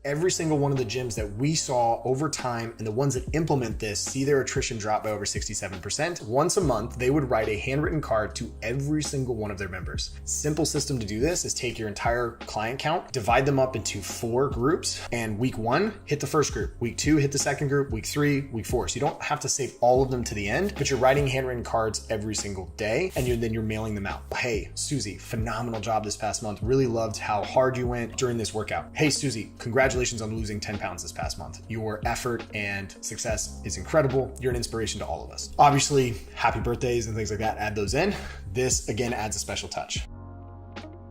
Every single one of the gyms that we saw over time and the ones that implement this see their attrition drop by over 67%. Once a month, they would write a handwritten card to every single one of their members. Simple system to do this is take your entire client count, divide them up into 4 groups, and week 1, hit the first group. Week 2, hit the second group. Week 3, week 4. So you don't have to save all of them to the end, but you're writing handwritten cards every single day, and then you're mailing them out. Hey, Susie, phenomenal job this past month. Really loved how hard you went during this workout. Hey, Susie, congratulations on losing 10 pounds this past month. Your effort and success is incredible. You're an inspiration to all of us. Obviously, happy birthdays and things like that, add those in. This again adds a special touch.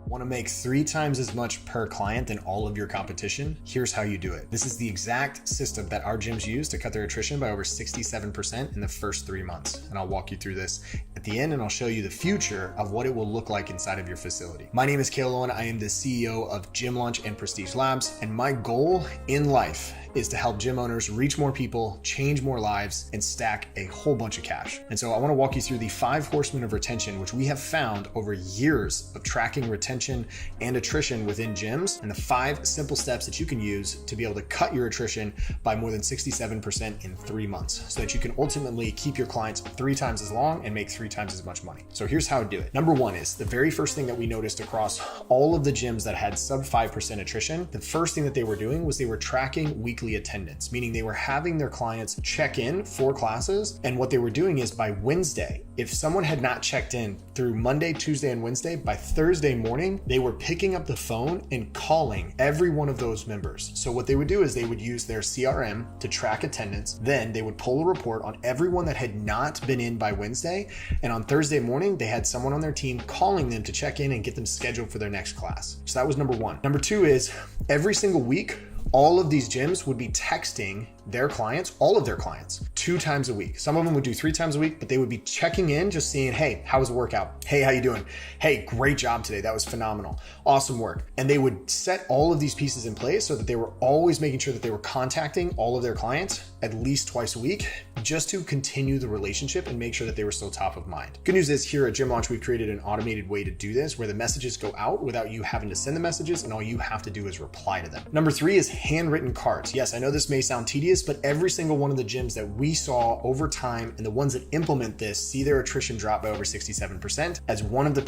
Want to make 3 times as much per client than all of your competition? Here's how you do it. This is the exact system that our gyms use to cut their attrition by over 67% in the first 3 months. And I'll walk you through this at the end, and I'll show you the future of what it will look like inside of your facility. My name is Cale Owen. I am the CEO of Gym Launch and Prestige Labs, and my goal in life is to help gym owners reach more people, change more lives, and stack a whole bunch of cash. And so I want to walk you through the 5 horsemen of retention, which we have found over years of tracking retention and attrition within gyms, and the 5 simple steps that you can use to be able to cut your attrition by more than 67% in 3 months, so that you can ultimately keep your clients 3 times as long and make 3 times as much money. So here's how to do it. Number 1 is the very first thing that we noticed across all of the gyms that had sub 5% attrition. The first thing that they were doing was they were tracking weekly attendance, meaning they were having their clients check in for classes. And what they were doing is by Wednesday, if someone had not checked in through Monday, Tuesday, and Wednesday, by Thursday morning, they were picking up the phone and calling every one of those members. So what they would do is they would use their CRM to track attendance. Then they would pull a report on everyone that had not been in by Wednesday. And on Thursday morning, they had someone on their team calling them to check in and get them scheduled for their next class. So that was number 1. Number 2 is every single week, all of these gyms would be texting their clients, all of their clients, 2 times a week. Some of them would do 3 times a week, but they would be checking in, just seeing, hey, how was the workout? Hey, how you doing? Hey, great job today. That was phenomenal. Awesome work. And they would set all of these pieces in place so that they were always making sure that they were contacting all of their clients at least twice a week, just to continue the relationship and make sure that they were still top of mind. Good news is here at Gym Launch, we've created an automated way to do this where the messages go out without you having to send the messages, and all you have to do is reply to them. Number 3 is handwritten cards. Yes, I know this may sound tedious, but every single one of the gyms that we saw over time and the ones that implement this see their attrition drop by over 67% as one of the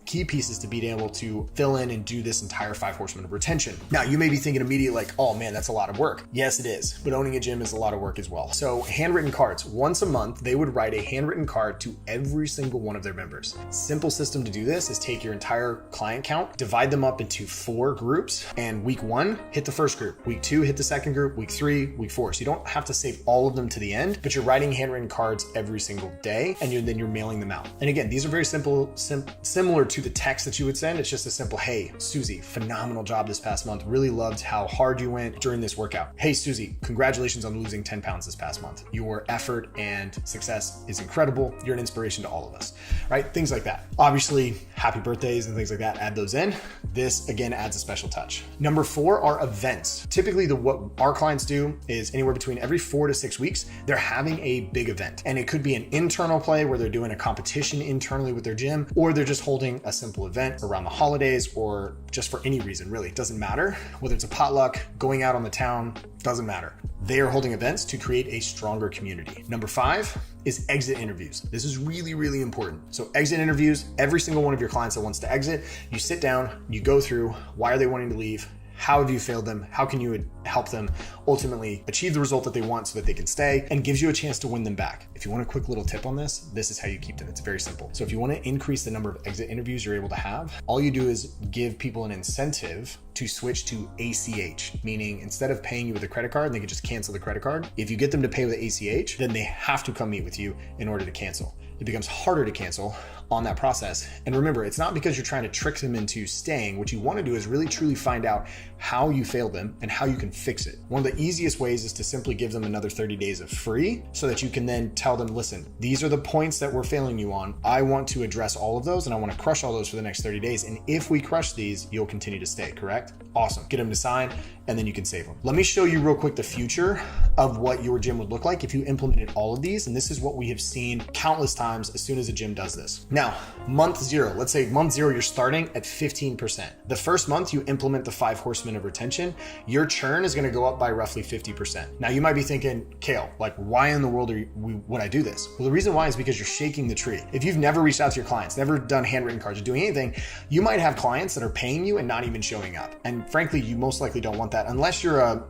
key pieces to being able to fill in and do this entire 5 horsemen of retention. Now, you may be thinking immediately like, oh man, that's a lot of work. Yes, it is, but owning a gym is a lot of work as well. So handwritten cards, once a month, they would write a handwritten card to every single one of their members. Simple system to do this is take your entire client count, divide them up into 4 groups, and week 1, hit the first group. Week 2, hit the second group. Week 3, week 4. So you don't have to save all of them to the end, but you're writing handwritten cards every single day, and then you're mailing them out. And again, these are very simple, similar to the text that you would send. It's just a simple, hey, Susie, phenomenal job this past month. Really loved how hard you went during this workout. Hey, Susie, congratulations on losing 10 pounds this past month. Your effort and success is incredible. You're an inspiration to all of us, right? Things like that. Obviously, happy birthdays and things like that, add those in. This again adds a special touch. Number 4 are events. Typically, what our clients do is anywhere between every 4 to 6 weeks, they're having a big event. And it could be an internal play where they're doing a competition internally with their gym, or they're just holding a simple event around the holidays, or just for any reason, really. It doesn't matter. Whether it's a potluck, going out on the town, doesn't matter. They are holding events to create a stronger community. Number 5 is exit interviews. This is really, really important. So exit interviews, every single one of your clients that wants to exit, you sit down, you go through, why are they wanting to leave? How have you failed them? How can you help them ultimately achieve the result that they want so that they can stay, and gives you a chance to win them back. If you want a quick little tip on this, this is how you keep them. It's very simple. So if you want to increase the number of exit interviews you're able to have, all you do is give people an incentive to switch to ACH, meaning instead of paying you with a credit card, they can just cancel the credit card. If you get them to pay with ACH, then they have to come meet with you in order to cancel. It becomes harder to cancel on that process. And remember, it's not because you're trying to trick them into staying. What you want to do is really truly find out how you failed them and how you can fix it. One of the easiest ways is to simply give them another 30 days of free so that you can then tell them, listen, these are the points that we're failing you on. I want to address all of those and I want to crush all those for the next 30 days. And if we crush these, you'll continue to stay, correct? Awesome. Get them to sign. and then you can save them. Let me show you real quick the future of what your gym would look like if you implemented all of these. And this is what we have seen countless times as soon as a gym does this. Now, month 0, let's say month 0, you're starting at 15%. The first month you implement the 5 horsemen of retention, your churn is gonna go up by roughly 50%. Now you might be thinking, Cale, like why in the world would I do this? Well, the reason why is because you're shaking the tree. If you've never reached out to your clients, never done handwritten cards or doing anything, you might have clients that are paying you and not even showing up. And frankly, you most likely don't want that unless you're a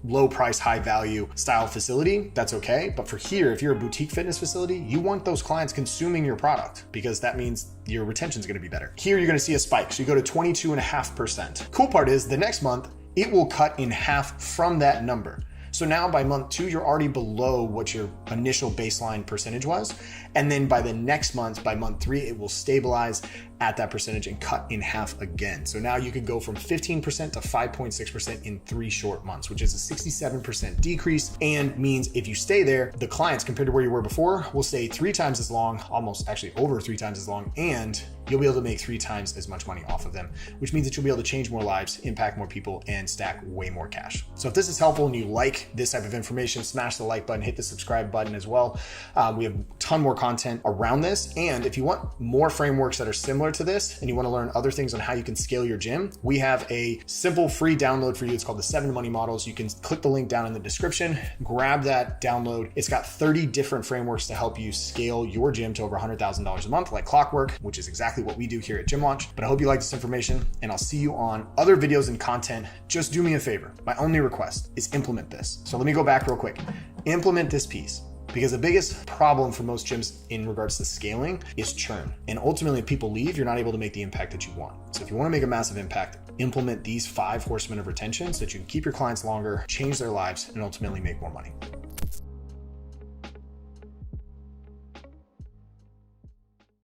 low price, high value style facility. That's okay. But for here, if you're a boutique fitness facility, you want those clients consuming your product because that means your retention is going to be better. Here, you're going to see a spike. So you go to 22.5%. Cool part is the next month, it will cut in half from that number. So now by month 2, you're already below what your initial baseline percentage was. And then by the next month, by month 3, it will stabilize at that percentage and cut in half again. So now you could go from 15% to 5.6% in 3 short months, which is a 67% decrease, and means if you stay there, the clients compared to where you were before will stay 3 times as long, almost actually over 3 times as long, and you'll be able to make 3 times as much money off of them, which means that you'll be able to change more lives, impact more people, and stack way more cash. So if this is helpful and you like this type of information, smash the like button, hit the subscribe button as well. We have a ton more content around this. And if you want more frameworks that are similar to this and you want to learn other things on how you can scale your gym, we have a simple free download for you. It's called the 7 Money Models. You can click the link down in the description, grab that download. It's got 30 different frameworks to help you scale your gym to over $100,000 a month, like clockwork, which is exactly what we do here at Gym Launch. But I hope you like this information, and I'll see you on other videos and content. Just do me a favor. My only request is implement this. So let me go back real quick. Implement this piece. Because the biggest problem for most gyms in regards to scaling is churn. And ultimately, if people leave, you're not able to make the impact that you want. So if you want to make a massive impact, implement these 5 horsemen of retention so that you can keep your clients longer, change their lives, and ultimately make more money.